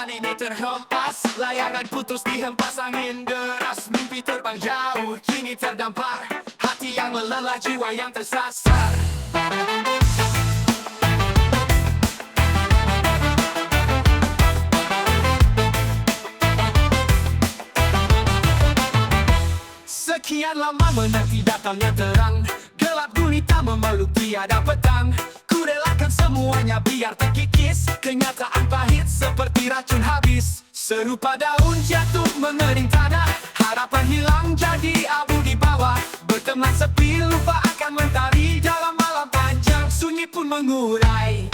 Kehidupan ini terhempas, layangan putus dihempas angin deras. Mimpi terbang jauh, kini terdampar. Hati yang meleleh, jiwa yang tersasar. Sekian lama menanti datangnya terang, gelap gulita memeluk tiada petang. Ku relakan semuanya biar terkikis, kenyataan pahit seperti racun habis. Serupa daun jatuh mengering tanah, harapan hilang jadi abu di bawah. Berteman sepi, lupa akan mentari dalam malam panjang, sunyi pun mengurai.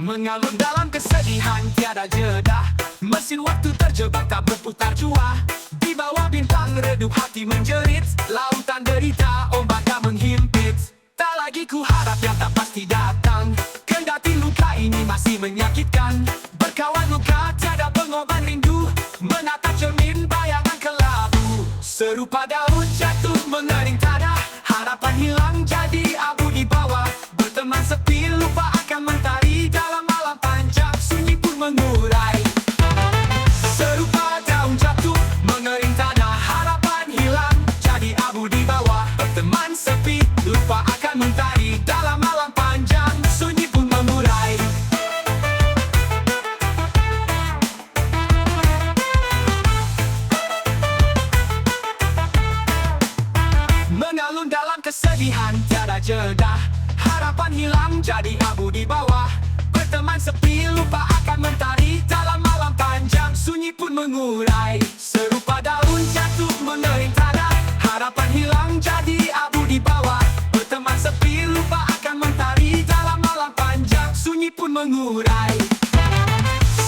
Mengalun dalam kesedihan tiada jeda, mesin waktu terjebak tak berputar jua. Di bawah bintang redup hati menjerit, lautan derita ombak tak menghimpit. Tak lagi ku harap yang tak pasti datang, kendati luka ini masih menyakitkan. Berkawan luka tiada pengobat rindu, menatap cermin bayangan kelabu. Serupa daun jatuh mengering tanah, harapan hilang jadi abu di bawah. Berteman sepi, lupa akan mentari dalam malam panjang, sunyi pun mengurai. Serupa daun jatuh mengering tanah, harapan hilang jadi abu di bawah. Berteman sepi, lupa akan mentari dalam malam panjang, sunyi pun mengurai. Mengalun dalam kesedihan tiada jeda, harapan hilang jadi abu di bawah. Berteman sepi, lupa akan mentari dalam malam panjang, sunyi pun mengurai. Serupa daun jatuh mengering tanah, harapan hilang jadi abu di bawah. Berteman sepi, lupa akan mentari dalam malam panjang, sunyi pun mengurai.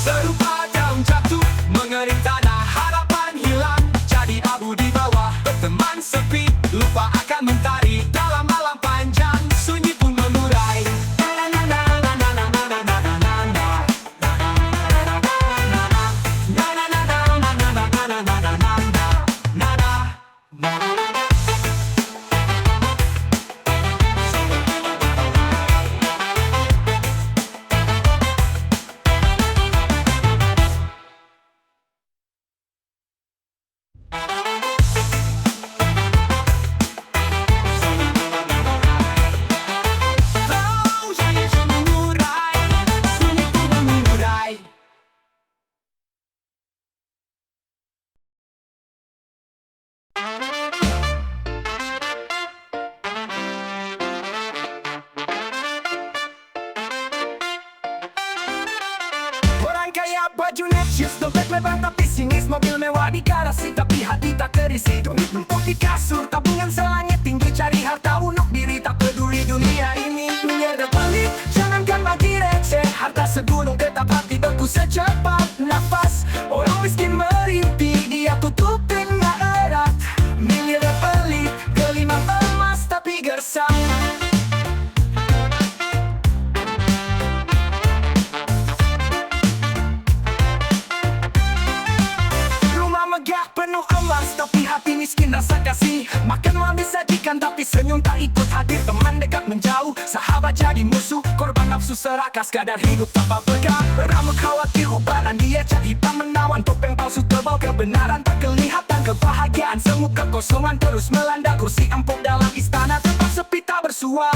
Serupa daun jatuh mengering tanah, harapan hilang jadi abu di bawah. Berteman sepi, lupa akan mentari dalam malam panjang, sunyi pun mengurai. Orang kaya baju necis, dompet lebar tapi sinis, mobil mewah di garasi tapi hati tak terisi. Duit numpuk di kasur, tabungan selangit tinggi, cari harta untuk diri, tak peduli dunia ini. Miliarder pelit, jangankan bagi receh, harta segunung tetap hati beku secepat nafas. Orang miskin merintih, dia tutup dengan erat. Miliarder pelit, gelimang emas tapi gersang. Megah penuh emas tapi hati miskin rasa kasih. Makan uang disajikan tapi senyum tak ikut hadir. Teman dekat menjauh, sahabat jadi musuh. Korban nafsu serakah, sekadar hidup tanpa berkah. Beramu khawatir ubanan dia jadi hitam menawan. Topeng palsu tebal, kebenaran tak kelihatan. Kebahagiaan semu kekosongan terus melanda. Kursi empuk dalam istana tetap sepi tak bersuara.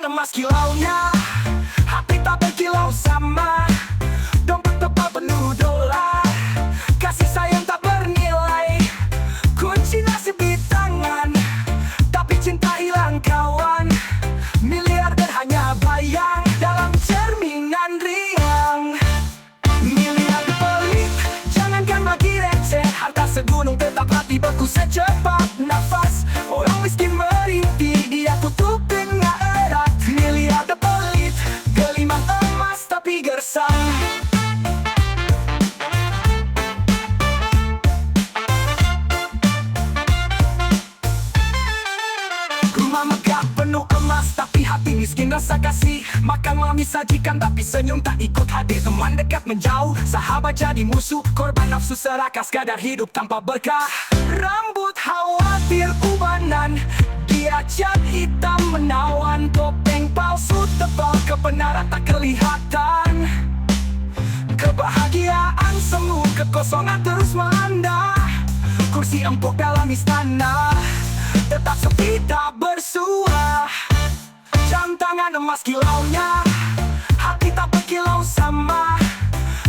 Emas kilaunya, hati tak berkilau sama. Dompet tebal penuh dolar, kasih sayang tak bernilai. Kunci nasib di tangan, tapi cinta hilang kawan. Miliarder hanya bayang dalam cerminan riang. Miliarder pelit, jangankan bagi receh, harta segunung tetap hati beku secepat nafas. Orang miskin merintih, dia tutup dengan erat. Miliarder pelit, rasa kasih. Makan mami sajikan tapi senyum tak ikut hadir. Teman dekat menjauh, sahabat jadi musuh. Korban nafsu serakah sekadar hidup tanpa berkah. Rambut khawatir ubanan, dia cat hitam menawan. Topeng palsu tebal, kebenaran tak kelihatan. Kebahagiaan semu, kekosongan terus melanda. Kursi empuk dalam istana, tetap sepi tak bersua. Jam tangan emas kilaunya, hati tak berkilau sama.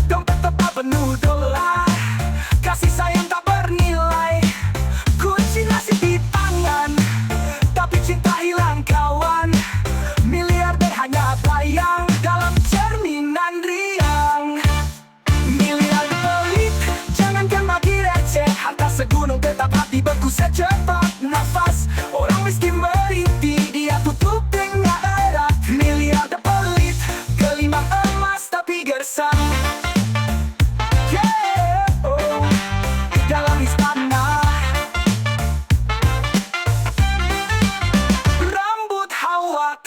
Dompet tetap penuh dolar, kasih sayang tak bernilai. Kunci nasib di tangan, tapi cinta hilang kawan. Miliarder hanya bayang dalam cerminan riang. Miliarder pelit, jangankan bagi receh. Harta segunung tetap hati beku secepat nafas. Orang miskin merintih, dia tutup dengan erat. Miliarder pelit, gelimang emas tapi gersang. Yeah, oh, dalam istana. Rambut hawat,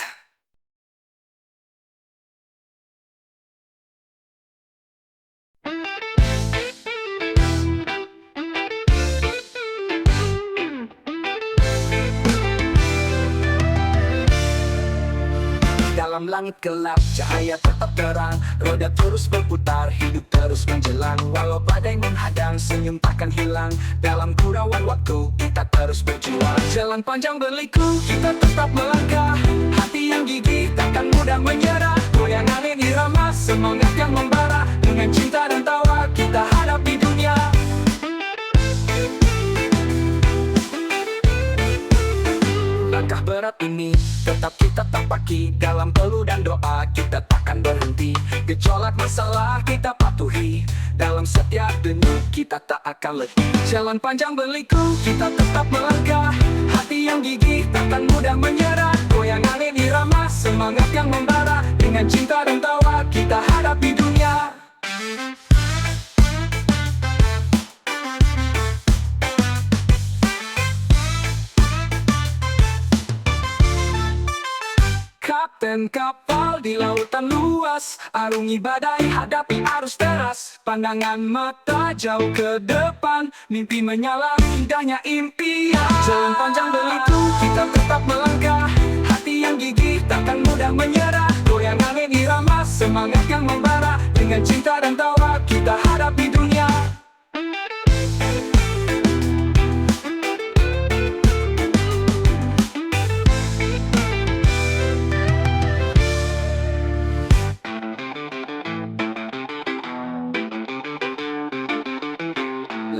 dalam langit gelap, cahaya tetap terang. Roda terus berputar, hidup terus menjelang. Walau badai menghadang, senyum takkan hilang. Dalam gurauan waktu, kita terus berjuang. Jalan panjang berliku, kita tetap melangkah. Hati yang gigih, takkan mudah menyerah. Goyang angin irama, semangat yang membara. Dengan cinta dan tawa, kita hadapi dunia. Langkah berat ini tetap kita tapaki. Dalam peluh dan doa kita takkan berhenti. Gejolak masalah kita patuhi. Dalam setiap denyut kita tak akan letih. Jalan panjang berliku kita tetap melangkah. Hati yang gigih takkan mudah menyerah. Goyang angin irama, semangat yang membara. Dengan cinta dan tawa kita hadapi dunia. Kapten kapal di lautan luas, arungi badai, hadapi arus deras. Pandangan mata jauh ke depan, mimpi menyala, indahnya impian. Jalan panjang berliku, kita tetap melangkah. Hati yang gigih, takkan mudah menyerah. Goyang angin irama, semangat yang membara. Dengan cinta dan tawa, kita hadapi dunia.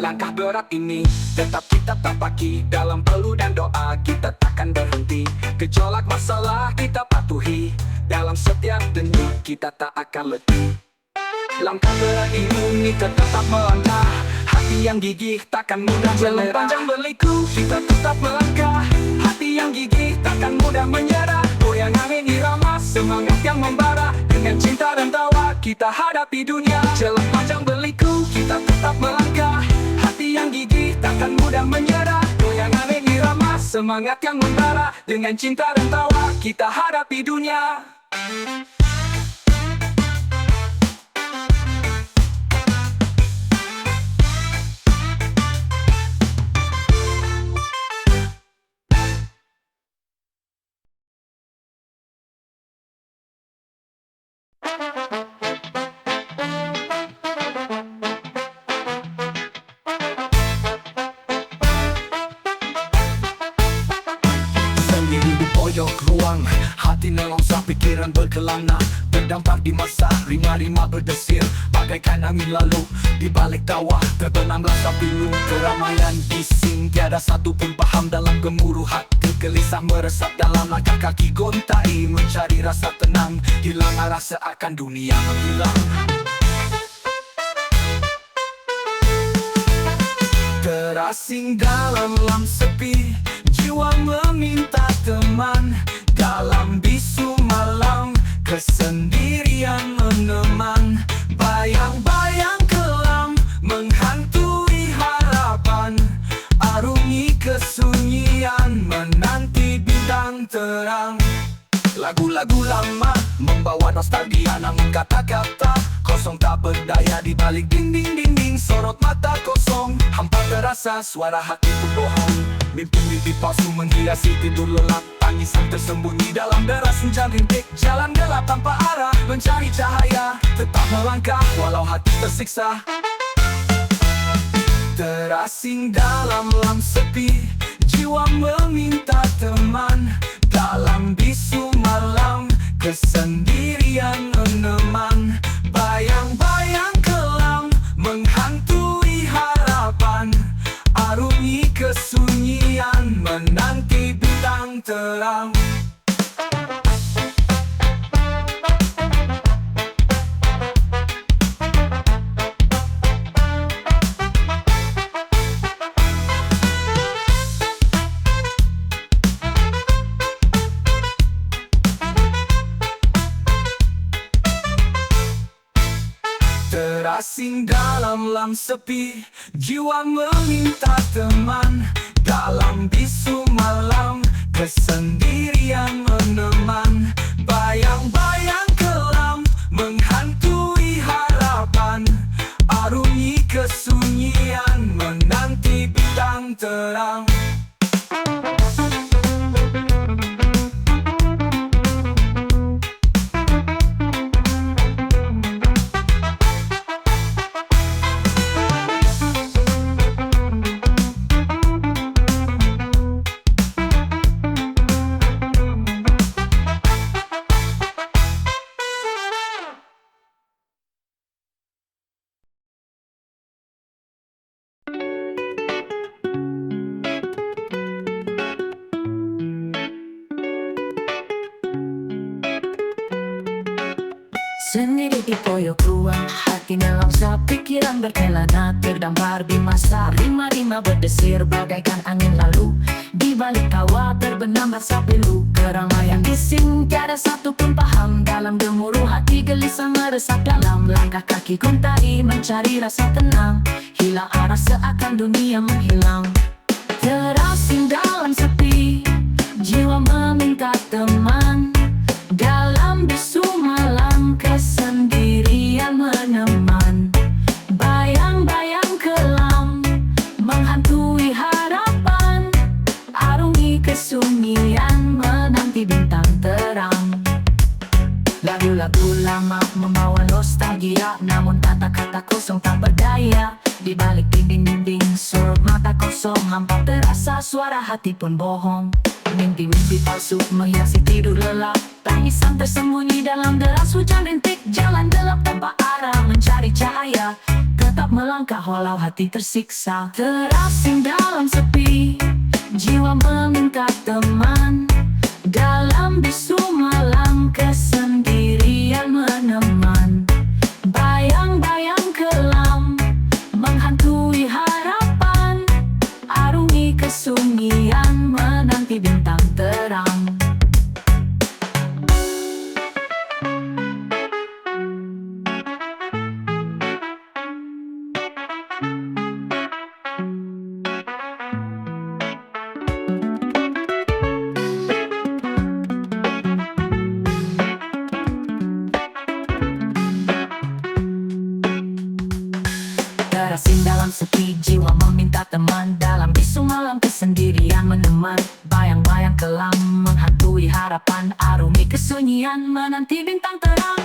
Langkah berat ini tetap kita tapaki. Dalam peluh dan doa kita takkan berhenti. Gejolak masalah kita patuhi. Dalam setiap denyut kita tak akan letih. Langkah berat ini tetap melangkah. Hati yang gigih takkan mudah menyerah. Jalan panjang berliku kita tetap melangkah. Hati yang gigih takkan mudah menyerah. Goyang angin irama, semangat yang membara. Dengan cinta dan tawa kita hadapi dunia. Jalan panjang berliku kita tetap melangkah. Hati yang gigih takkan mudah menyerah. Goyang angin irama, semangat yang membara. Dengan cinta dan tawa kita hadapi dunia. Pojok ruang, hati nelongsa, pikiran berkelana. Berdampak di masa, rima-rima berdesir. Bagaikan angin lalu, di balik tawa terbenam rasa pilu. Keramaian bising, tiada satu pun paham dalam gemuruh hati. Gelisah meresap dalam langkah kaki gontai. Mencari rasa tenang, hilang arah seakan dunia menghilang. Terasing dalam lam sepi, jiwa meminta teman. Dalam bisu malam, kesendirian meneman. Bayang-bayang kelam menghantui harapan. Arungi kesunyian menanti bintang terang. Lagu-lagu membawa nostalgia namun kata-kata kosong tak berdaya di balik dinding-dinding. Sorot mata kosong, hampa terasa, suara hati pun bohong. Mimpi-mimpi palsu menghiasi tidur lelap, tangisan tersembunyi dalam deras hujan rintik. Jalan gelap tanpa arah, mencari cahaya, tetap melangkah walau hati tersiksa. Terasing dalam lam sepi, jiwa meminta teman. Dalam bisu malam, kesendirian meneman. Bayang-bayang kelam menghantui harapan, arungi kesunyian menanti bintang terang. Terasing dalam lam sepi, jiwa meminta teman. Dalam bisu malam, kesendirian meneman. Bayang-bayang kelam menghantui harapan, arungi kesunyian menanti bintang terang. Sendiri di poyok ruang, hati dalam pikiran berkelana terdampar di masa. Rima-rima berdesir bagaikan angin lalu, di balik tawa terbenam rasa pilu. Keramaian bising, tiada satu pun paham. Dalam gemuruh hati gelisah meresap dalam. Langkah kaki kuntai mencari rasa tenang, hilang arah seakan dunia menghilang. Terasing dalam sepi, jiwa meminta teman. Dalam bisu malam, kesendirian meneman. Bayang-bayang kelam menghantui harapan, arungi kesunyian menanti bintang terang. Lagu-lagu lama membawa nostalgia, namun kata-kata kosong tak berdaya. Di balik dinding-dinding, sorot mata kosong, hampa terasa, suara hati pun bohong. Mimpi-mimpi palsu menghiasi tidur lelap, tangisan tersembunyi dalam deras hujan rintik. Jalan gelap tanpa arah, mencari cahaya, tetap melangkah walau hati tersiksa. Terasing dalam sepi, jiwa meminta teman. Dalam bisu malam, kesendirian meneman. Bayang-bayang kelam menghantui harapan, arungi kesunyian menanti bintang terang. Terasing dalam sepi, jiwa meminta teman. Dalam bisu malam, kesendirian meneman. Bayang-bayang kelam menghantui harapan, arungi kesunyian menanti bintang terang.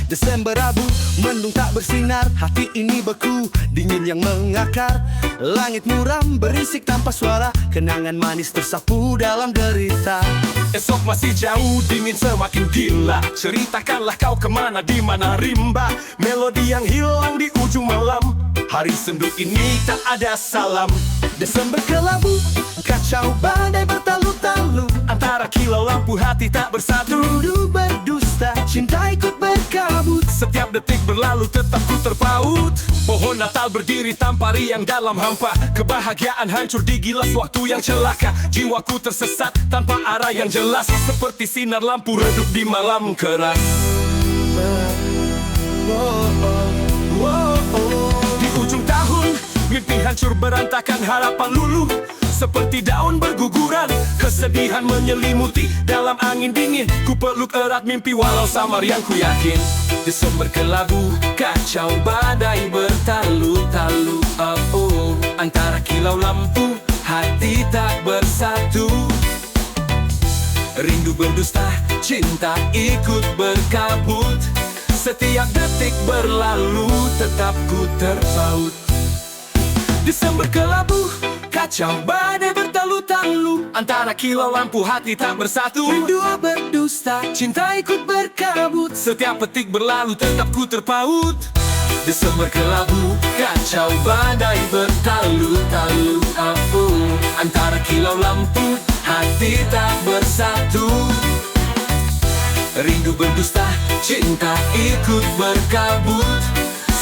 Desember abu, mendung tak bersinar. Hati ini beku, dingin yang mengakar. Langit muram, berisik tanpa suara. Kenangan manis tersapu dalam derita. Esok masih jauh, dingin semakin gila. Ceritakanlah kau kemana, di mana rimba. Melodi yang hilang di ujung malam. Hari sendu ini tak ada salam. Desember kelabu, kacau badai bertalu-talu. Antara kilau lampu hati tak bersatu. Tuduh berdusta, cinta ikut berkabut. Setiap detik berlalu tetap ku terpaut. Pohon Natal berdiri tanpa riang dalam hampa. Kebahagiaan hancur digilas waktu yang celaka. Jiwaku tersesat tanpa arah yang jelas, seperti sinar lampu redup di malam keras. hancur berantakan, harapan luluh seperti daun berguguran. Kesedihan menyelimuti dalam angin dingin. Ku peluk erat mimpi walau samar yang ku yakin. Desember kelabu, kacau badai bertalu-talu. Oh, antara kilau lampu, hati tak bersatu. Rindu berdusta, cinta ikut berkabut. Setiap detik berlalu, tetap ku terpaut. Desember kelabu, kacau badai bertalu-talu. Antara kilau lampu, hati tak bersatu. Rindu berdusta, cinta ikut berkabut. Setiap detik berlalu, tetap ku terpaut. Desember kelabu, kacau badai bertalu-talu. Antara kilau lampu, hati tak bersatu. Rindu berdusta, cinta ikut berkabut.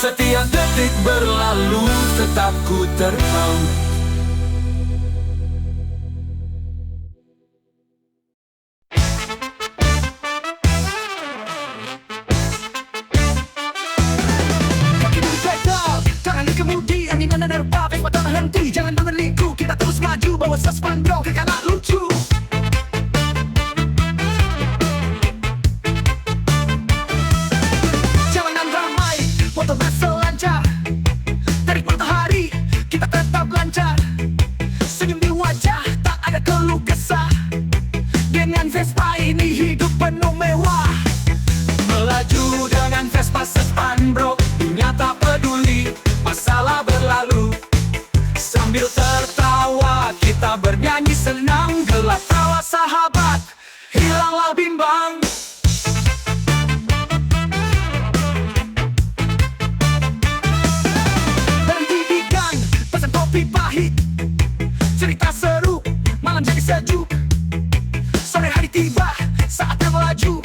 Setiap detik berlalu, tetap ku terpaut. Tangan di kemudi, angin menerpa, baik tak henti. Jangan meneliku, kita terus maju. Bawa suspend bro, ke kanan lucu. Jalanan ramai, motor masuk lancar. Tarik matahari, kita tetap lancar. Senyum di wajah, tak ada keluh kesah. Dengan Vespa ini hidup penuh mewah. Melaju dengan Vespa sespan bro, dunia tak peduli, masalah berlalu. Sambil tertawa kita bernyanyi senang. Gelap tawa sahabat, hilanglah bimbang. Berhenti di gang, pesan kopi pahit. Cerita seru, malam jadi sejuk. Sore hari tiba, saatnya melaju.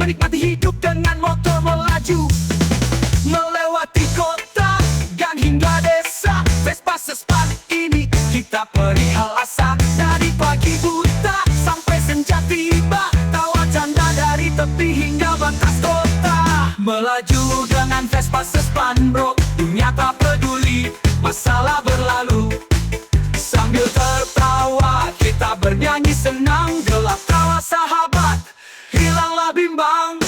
Menikmati hidup dengan motor melaju. Melewati kota, gang hingga desa. Vespa sespan ini kita perihal asa. Dari pagi buta sampai senja tiba. Tawa canda dari tepi hingga batas kota. Melaju dengan Vespa sespan bro, dunia tak peduli, masalah berlalu. Sambil tertawa kita bernyanyi senang. Gelap tawa sahabat, hilanglah bimbang.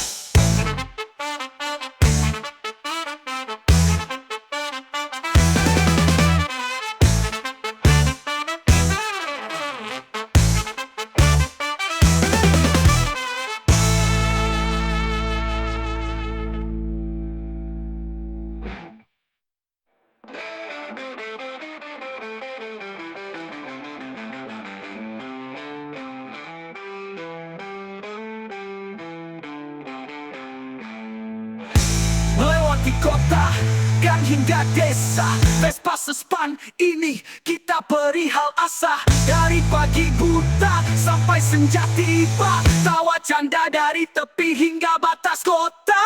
Melewati kota, gang hingga desa. Vespa sespan ini kita perihal asa. Dari pagi buta sampai senja tiba. Tawa canda dari tepi hingga batas kota.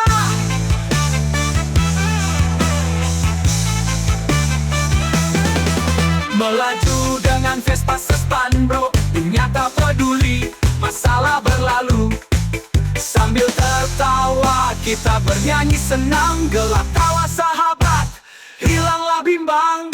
Melaju dengan Vespa sespan bro, dunia tak peduli, masalah berlalu. Sambil tertawa kita bernyanyi senang. Gelap tawa sahabat, hilanglah bimbang.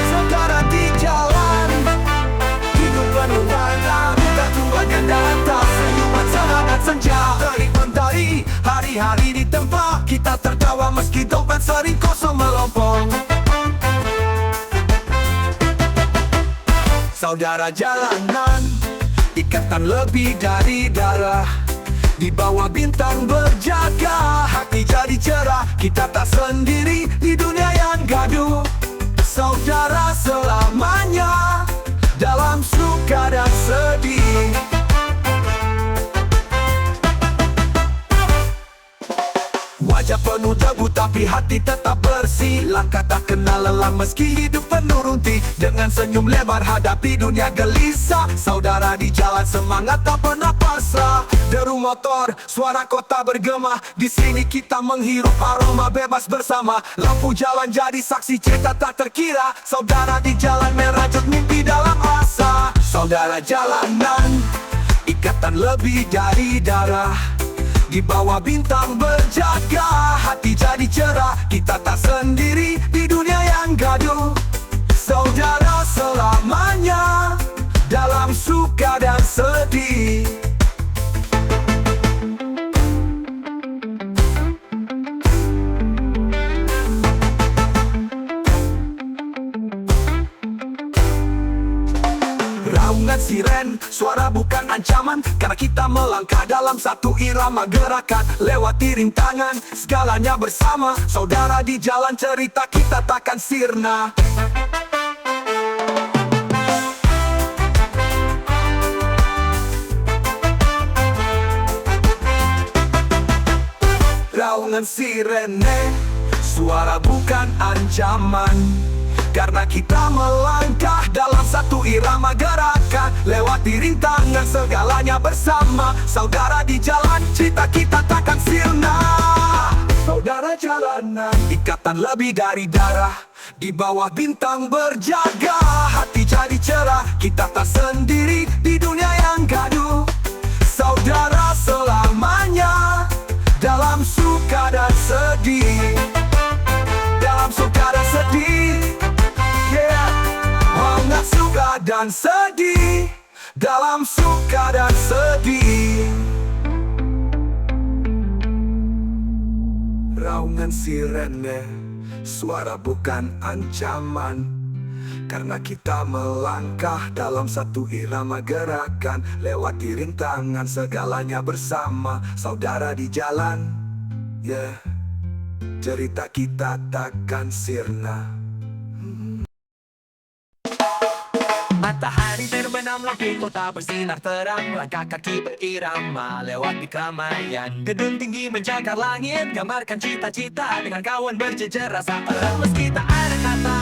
Saudara di jalan, hidup penuh warna. Tak tua dan data, senyuman semangat senja. Terik mentari, hari-hari di tempat. Kita tertawa meski dompet sering kosong melompong. Saudara jalanan, ikatan lebih dari darah. Di bawah bintang berjaga, hati jadi cerah. Kita tak sendiri di dunia yang gaduh. Saudara selamanya, dalam suka dan sedih. Wajah penuh debu tapi hati tetap bersih. Langkah tak kenal lelah meski hidup penuh runtih. Dengan senyum lebar hadapi dunia gelisah. Saudara di jalan semangat tak pernah pasrah. Deru motor, suara kota bergema. Di sini kita menghirup aroma bebas bersama. Lampu jalan jadi saksi cerita tak terkira. Saudara di jalan merajut mimpi dalam asa. Saudara jalanan, ikatan lebih dari darah. Di bawah bintang berjaga, hati jadi cerah. Kita tak sendiri di dunia yang gaduh. Saudara selamanya, dalam suka dan sedih. Raungan siren, suara bukan ancaman. Karena kita melangkah dalam satu irama gerakan. Lewati rintangan, segalanya bersama. Saudara di jalan cerita kita takkan sirna. Raungan sirene, suara bukan ancaman. Karena kita melangkah dalam satu irama gerakan. Lewati rintangan segalanya bersama. Saudara di jalan cerita kita takkan sirna. Saudara jalanan, ikatan lebih dari darah. Di bawah bintang berjaga, hati jadi cerah. Kita tak sendiri di dunia yang gaduh. Saudara selamanya, dalam suka dan sedih. Dalam suka dan sedih, yeah. Hangat suka dan sedih. Dalam suka dan sedih. Raungan sirene, suara bukan ancaman. Karena kita melangkah dalam satu irama gerakan. Lewati rintangan segalanya bersama. Saudara di jalan, yeah. Cerita kita takkan sirna. Matahari terbenam, lampu kota bersinar terang. Langkah kaki berirama lewati keramaian. Gedung tinggi menjaga langit, gambarkan cita-cita. Dengan kawan berjejer rasa meski tak ada kata.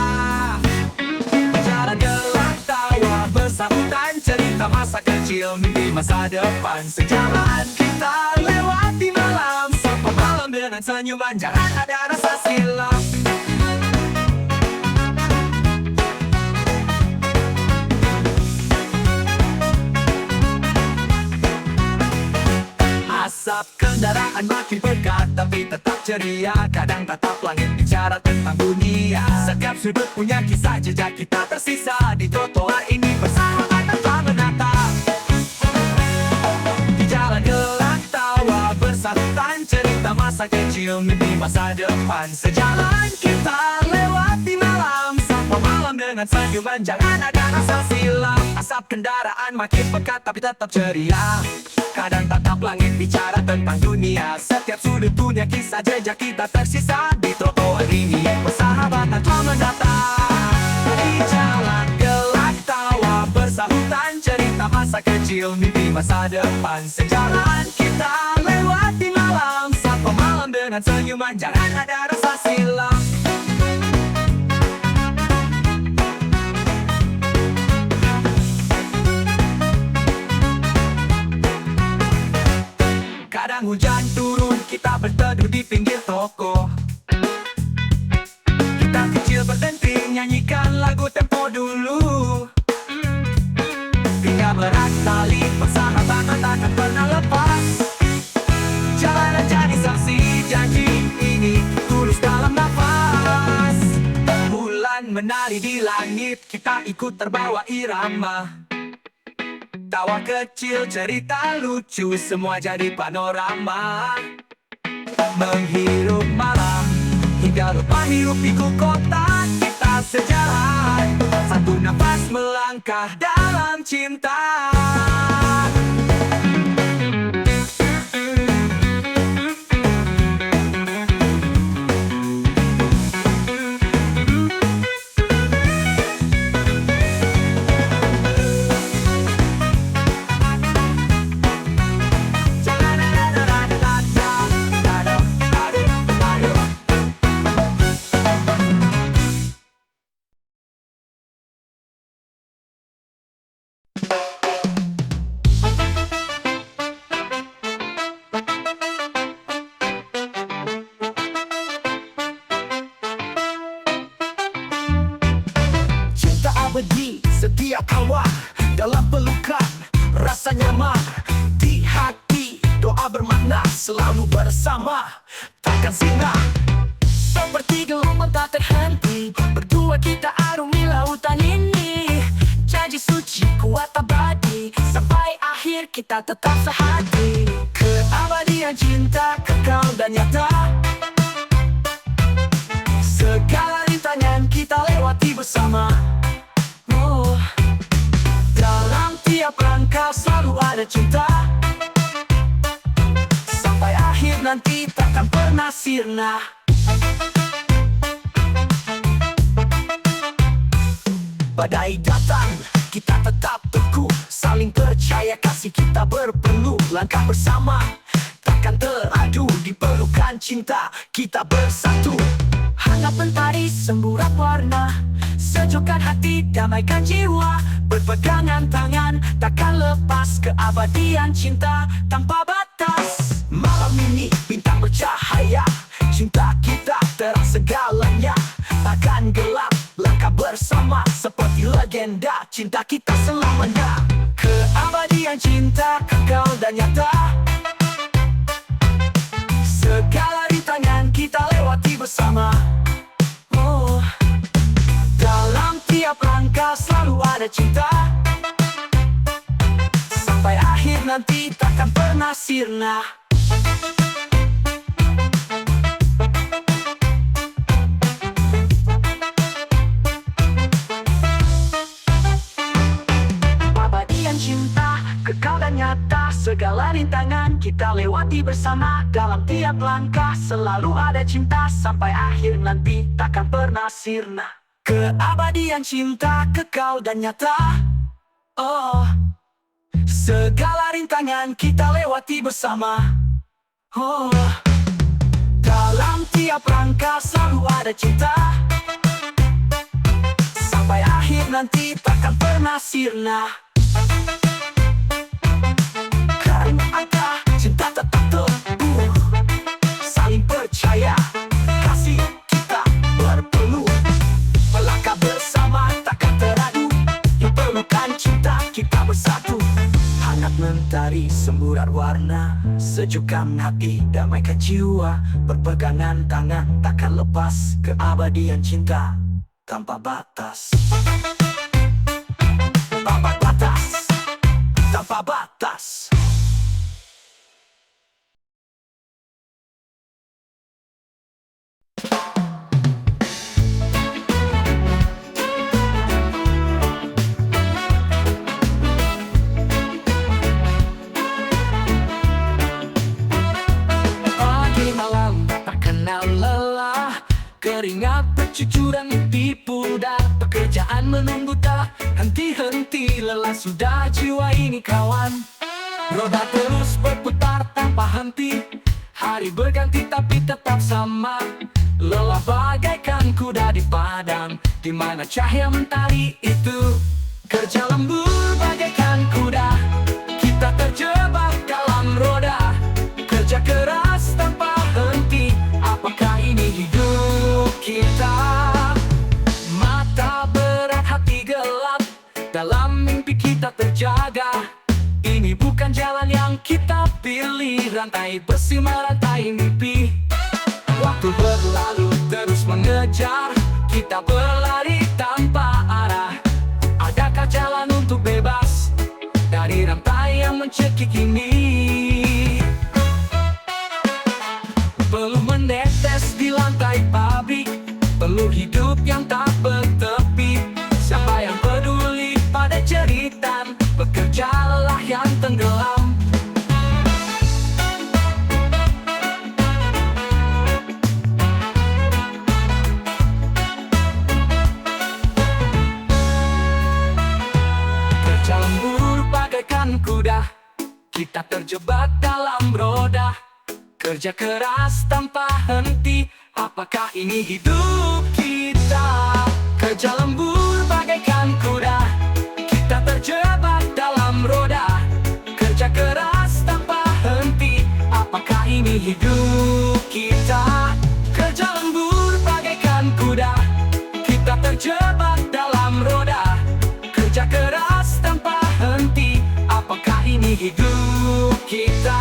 Jalan gelap tawa bersahutan, cerita masa kecil, mimpi masa depan. Sejalan kita lewati malam, sampai malam dengan senyuman, jangan ada rasa silam. Asap kendaraan makin pekat, tapi tetap ceria. Kadang tatap langit bicara tentang dunia. Setiap sudut punya kisah, jejak kita tersisa. Di trotoar ini bersama tanpa menatap. Di jalan gelap tawa bersahutan, cerita masa kecil, mimpi masa depan. Sejalan kita lewati malam, sampai malam dengan senyuman, jangan ada rasa silam. Asap kendaraan makin pekat, tapi tetap ceria. Kadang tatap langit bicara tentang dunia. Setiap sudut punya kisah, jejak kita tersisa. Di trotoar ini persahabatan telah mendatang. Di jalan gelap tawa bersahutan, cerita masa kecil, mimpi masa depan. Sejalan kita lewati malam, sampai malam dengan senyuman, jangan ada rasa silam. Kadang hujan turun, kita berteduh di pinggir toko. Kita kecil berdenting, nyanyikan lagu tempo dulu. Hingga berat tali persahabatan takkan pernah lepas. Jalanan jadi saksi janji ini, tulus dalam nafas. Bulan menari di langit, kita ikut terbawa irama. Tawa kecil, cerita lucu, semua jadi panorama. Menghirup malam, hingga lupa hirup pikul kota. Kita sejalan, satu nafas melangkah dalam cinta. tiap kawan dalam pelukan, rasa nyaman di hati. Doa bermakna selalu bersama, takkan singgah. Seperti gelombang tak terhenti, berdua kita arungi lautan ini. Janji suci kuat abadi, sampai akhir kita tetap sehati. Keabadian cinta kekal dan nyata, segala rintangan kita lewati bersama. Oh, dalam tiap langkah selalu ada cinta, sampai akhir nanti takkan pernah sirna. Badai datang, kita tetap teguh, saling percaya kasih kita berpeluh. Langkah bersama, takkan teradu, di pelukan cinta kita bersatu. Hangat mentari semburat warna, sejukkan hati damaikan jiwa. Berpegangan tangan takkan lepas, keabadian cinta tanpa batas. Malam ini bintang bercahaya, cinta kita terang segalanya. Takkan gelap, langkah bersama seperti legenda, cinta kita selamanya. Keabadian cinta kekal dan nyata, segala rintangan kita lewati bersama. Oh, dalam tiap langkah selalu ada cinta, sampai akhir nanti takkan pernah sirna. Abadian cinta kekal dan nyata, segala rintangan kita lewati bersama. Dalam tiap langkah selalu ada cinta, sampai akhir nanti takkan pernah sirna. Keabadian cinta kekal dan nyata, oh, segala rintangan kita lewati bersama. Oh, dalam tiap langkah selalu ada cinta, sampai akhir nanti takkan pernah sirna. Karena ada cinta tetap teguh, saling percaya kasih kita berpeluh. Melangkah bersama takkan teradu, di pelukan cinta kita bersatu. Hangat mentari semburat warna, sejukkan hati damaikan jiwa. Berpegangan tangan takkan lepas, keabadian cinta tanpa batas. Tanpa batas, tanpa batas. Pagi malam tak kenal lelah, keringat bercucuran di pundak. Pekerjaan menunggu tak henti-henti, lelah sudah jiwa ini kawan. Roda terus berputar tanpa henti, hari berganti tapi tetap sama. Lelah bagaikan kuda di padang, di mana cahaya mentari itu. Kerja lembur bagaikan kuda, kita terjebak dalam roda. Kerja keras tanpa henti, apakah ini hidup kita? Mata berat, hati gelap, dalam mimpi kita terjaga. Ini bukan jalan yang kita pilih, rantai besi merantai mimpi. Waktu berlalu terus mengejar, kita berlari tanpa arah. Adakah jalan untuk bebas dari rantai yang mencekik ini? Perlu menetes di lantai pabrik, perlu hidup yang tak bertepi. Siapa yang peduli pada jeritan, bekerja lelah yang tenggelam. Kerja lembur bagaikan kuda, kita terjebak dalam roda. Kerja keras tanpa henti, apakah ini hidup kita? Kerja lembur bagaikan kuda, kita terjebak dalam roda. Kerja keras tanpa henti, apakah ini hidup kita? Kerja lembur bagaikan kuda, kita terjebak dalam roda. Kerja keras hidup kita.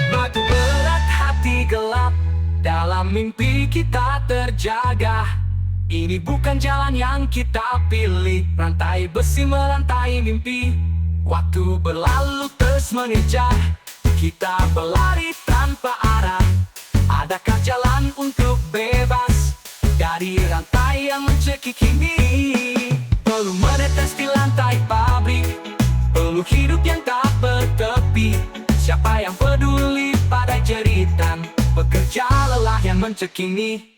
Batu berat, hati gelap, dalam mimpi kita terjaga. Ini bukan jalan yang kita pilih, rantai besi merantai mimpi. Waktu berlalu terus mengejar, kita berlari tanpa arah. Adakah jalan untuk bebas dari rantai yang mencekik ini? Perlu menetes di lantai pabrik, perlu hidup yang tak bertepi. Siapa yang peduli pada jeritan pekerja lelah yang mencekik.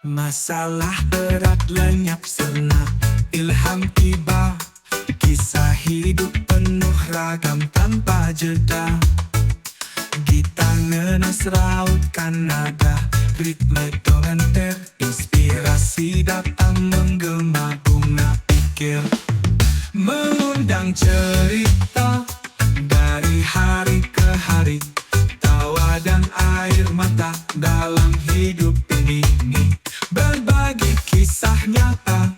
Masalah berat lenyap sejenak, ilham tiba. Kisah hidup penuh ragam tanpa jeda. Gitar nenas rautkan nada, ritme dorang terinspirasi datang menggema bunga pikir. Mengundang cerita dari hari ke hari, tawa dan air mata dalam hidup ini. Berbagi kisah nyata,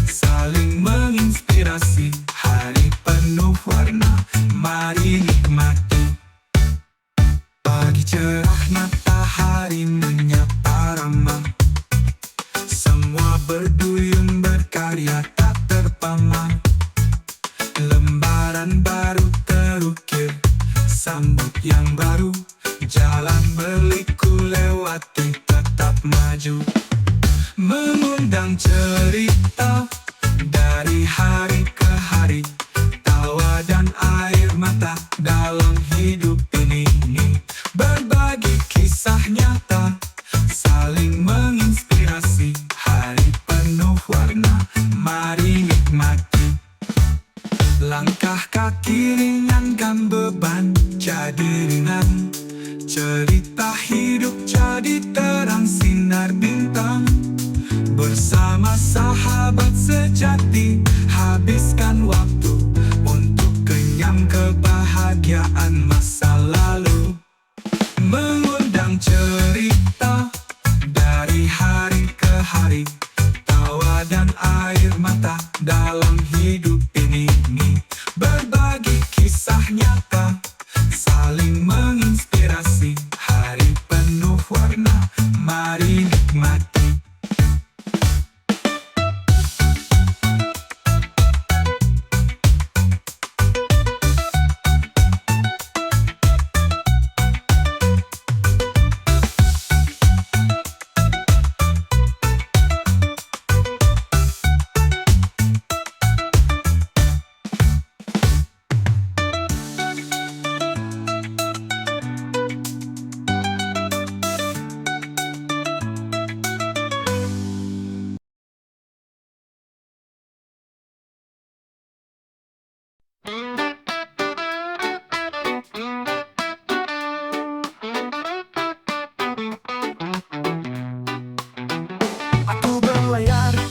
saling menginspirasi. Hari penuh warna, mari nikmati. Pagi cerah matahari menyapa ramah, semua berduyun berkarya tak terpamar. Lembaran baru terukir, sambut yang baru. Jalan berliku lewati, tetap maju. Mengundang cerita dari hari ke hari, tawa dan air mata dalam hidup ini. Berbagi kisah nyata, saling menginspirasi. Hari penuh warna, mari nikmati. Langkah kaki ringankan beban jadi ringan. Cerita hidup jadi terang sinar bintang. Bersama sahabat sejati, habiskan waktu untuk kenyang kebahagiaan masa lalu. Mengundang cerita dari hari ke hari, tawa dan air mata dalam hidup ini. Berbagi kisah nyata, saling menginspirasi. Hari penuh warna, mari nikmati.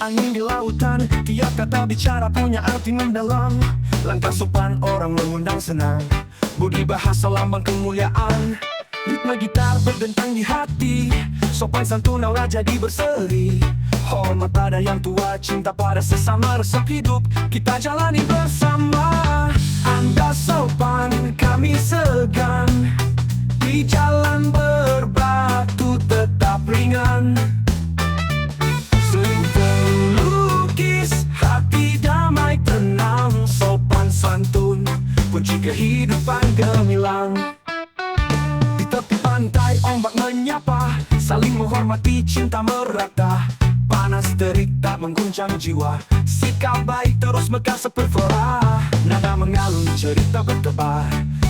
angin di lautan. Tiap kata bicara punya arti mendalam. Langkah sopan orang mengundang senang. Budi bahasa lambang kemuliaan. Ritme gitar berdentang di hati. Sopan santun aura jadi berseri. Hormat pada yang tua, cinta pada sesama. Resep hidup kita jalani bersama. Anda sopan, kami segan. Di jalan berbatu tetap ringan. Sering terlukis, hati damai tenang. Sopan santun, kunci kehidupan gemilang. Di tepi pantai ombak menyapa. Saling menghormati, cinta merata. Panas terik tak mengguncang jiwa. Sikap baik terus mekar seperti flora. Nada mengalun, cerita bertebar.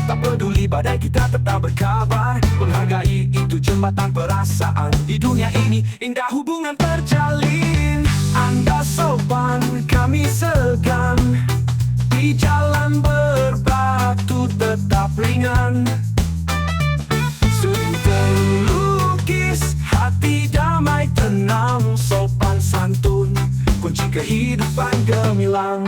Tak peduli badai kita tetap berkabar, menghargai itu jembatan perasaan. Di dunia ini indah hubungan terjalin. Anda sopan, kami segan. Di jalan berbatu tetap ringan. Senyum terlukis, hati damai tenang. Sopan santun, kunci kehidupan gemilang.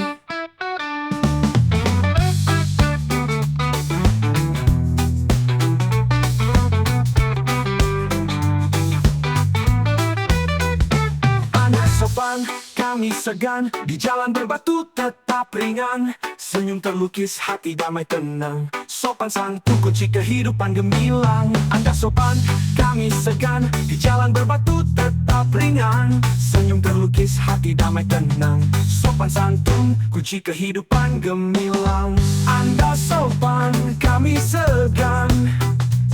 Anda sopan, kami segan. Di jalan berbatu tetap ringan. Senyum terlukis, hati damai tenang. Sopan santun, kunci kehidupan gemilang. Anda sopan, kami segan. Di jalan berbatu tetap ringan. Senyum terlukis, hati damai tenang. Sopan santun, kunci kehidupan gemilang. Anda sopan, kami segan.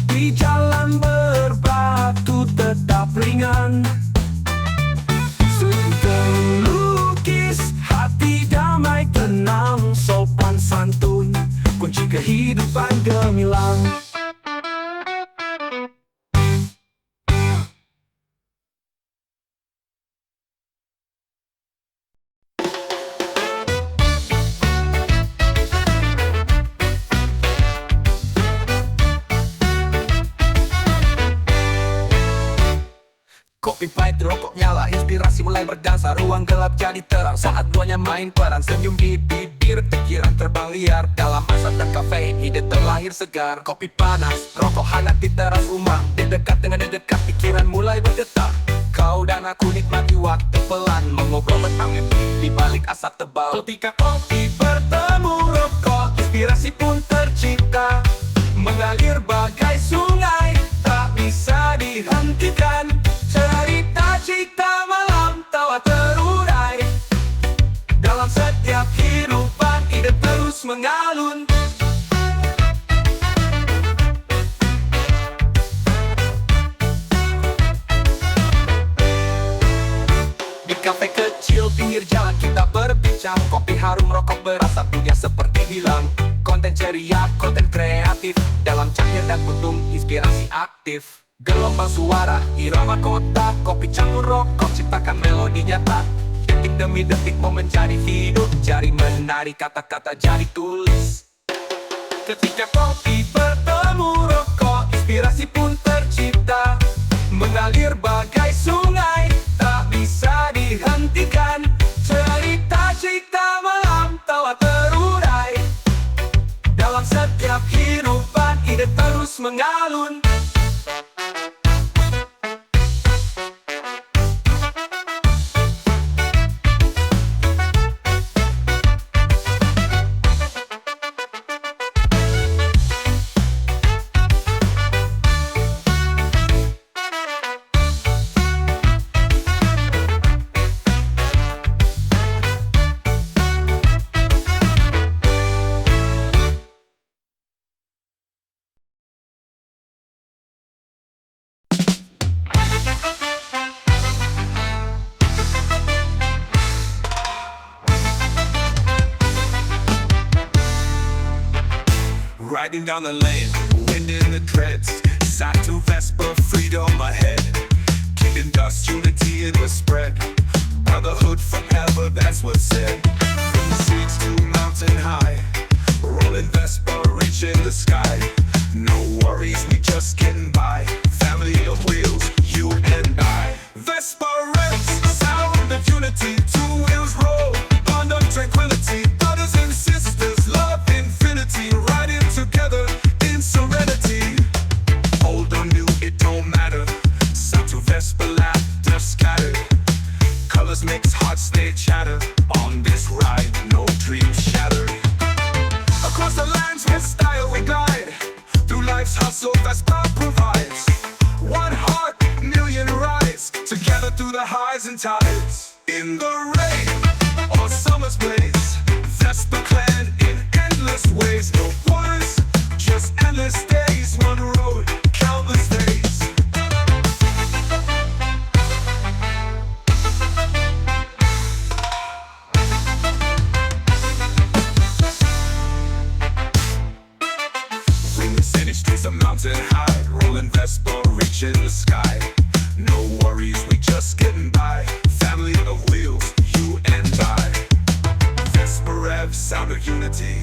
Di jalan berbatu tetap ringan. Senyum terlukis, hati damai tenang. Sopan santun, kunci kehidupan gemilang. Kopi pahit, rokok nyala, inspirasi mulai berdansa. Ruang gelap jadi terang saat duanya main peran. Senyum di bibir, pikiran terbang liar. Dalam asap dan kafein, ide terlahir segar. Kopi panas, rokok hangat di teras rumah. Dekat dengan dekat, pikiran mulai berdetak. Kau dan aku nikmati waktu pelan, mengobrol berangin di balik asap tebal. Ketika kopi bertemu rokok, inspirasi pun tercipta. Mengalir bagai sungai, tak bisa dihentikan. Cerita-cerita malam, tawa terurai. Dalam setiap kehidupan, ide terus mengalun. Di kafe kecil pinggir jalan kita berbincang. Kopi harum, rokok berasap, dunia seperti hilang. Konten ceria, konten kreatif. Dalam cahaya dan kuntum, inspirasi aktif. Gelombang suara, irama kota. Kopi campur rokok, ciptakan melodi nyata. Detik demi detik momen jadi hidup. Jari menari, kata-kata jadi tulis. Ketika kopi bertemu rokok, inspirasi pun tercipta. Mengalir bagai sungai, tak bisa dihentikan. Cerita-cerita malam, tawa terurai. Dalam setiap kehidupan, ide terus mengalun. Riding down the lane, wind in the dreads. Side to Vespa, freedom ahead. Kicking dust, unity in the spread. Brotherhood forever, that's what's said. From the seas to mountain high, rolling Vespa, reaching the sky. No worries, we just getting by. Family of wheels, you and I. Vespa rents, sound of unity. Two wheels roll, bond of tranquility. Brothers and sisters, love infinity. Riding together in serenity. Old or new, it don't matter. Sound to Vespa, laughter scattered. Colors mix, hearts they chatter. On this ride, no dreams shattered. Across the lands with style we glide. Through life's hustle, Vespa provides. One heart, reach in the sky. No worries, we just getting by. Family of wheels, you and I. Vespa sound of unity.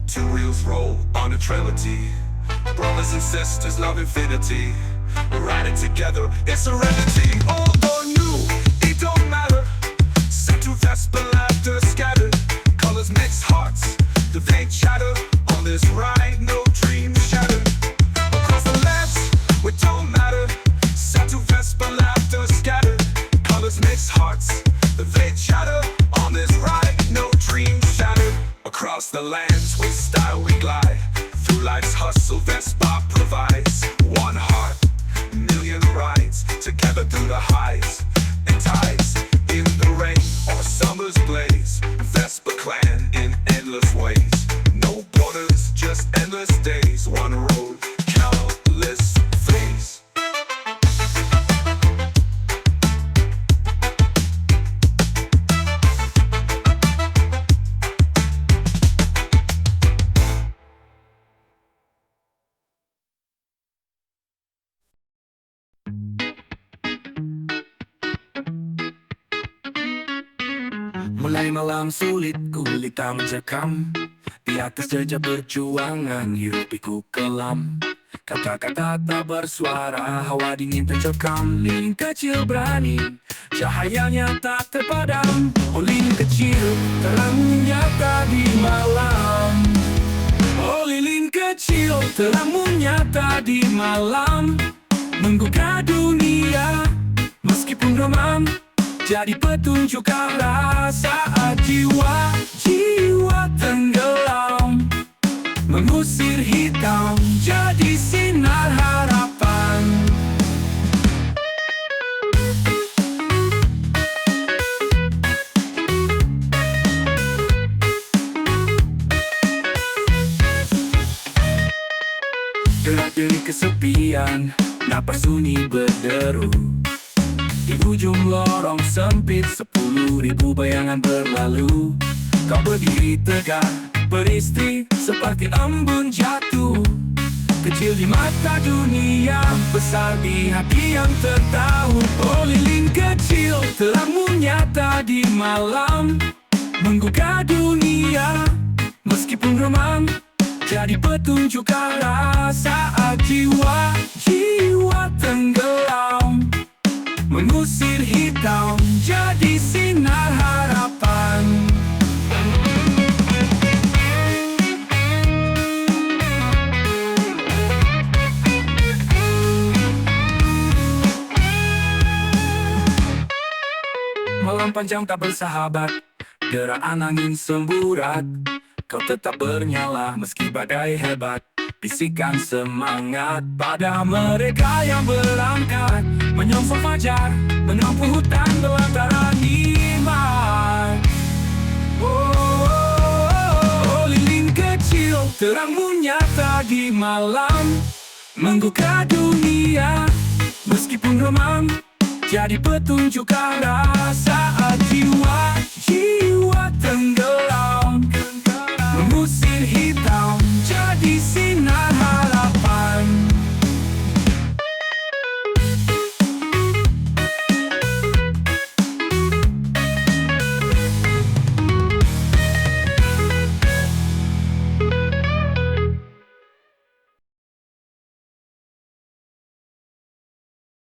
Two wheels roll on a trilogy. Brothers and sisters, love infinity. Riding together, it's serenity. Old or new, it don't matter. Set to Vespa, laughter scattered. Colors mix hearts, the vague chatter. On this ride, no dreams shattered. Across the lands, it don't matter. Set to Vespa, laughter scattered. Colors mix hearts, the vague chatter. On this ride, no dreams shattered. Across the lands, with style we glide. Through life's hustle, Vespa provides. One heart, million rides. Together through the highs and tides. In the rain or summer's blaze. Vespa clan in endless ways. No borders, just endless days. One road, countless ways. Mulai malam sulit gulita mencekam. Di atas jejak perjuangan hirupiku kelam. Kata-kata tak bersuara, hawa dingin tercekam. Lilin kecil berani, cahayanya tak terpadam. Oh lilin kecil, terang nyata di malam. Oh lilin kecil, terangmu nyata di malam. Menggugah dunia, meskipun remam. Jadi petunjuk arah saat jiwa tenggelam. Mengusir hitam, jadi sinar harapan. Gerak-gerik kesepian, napas sunyi berderu. Di ujung lorong sempit 10.000 bayangan berlalu. Kau berdiri tegak, beristri seperti embun jatuh. Kecil di mata dunia, besar di hati yang tertahu. Oh lilin kecil, terangmu nyata di malam. Menggugah dunia, meskipun remam. Jadi petunjuk arah saat jiwa tenggelam. Mengusir hitam, jadi sinar harapan. Malam panjang tak bersahabat, deraan angin semburat. Kau tetap bernyala meski badai hebat. Bisikan semangat pada mereka yang berangkat. Menyongsong fajar, menempuh hutan belantara iman. Oh, lilin kecil, terangmu nyata di malam. Menggugah dunia, meskipun remam. Jadi petunjuk arah saat jiwa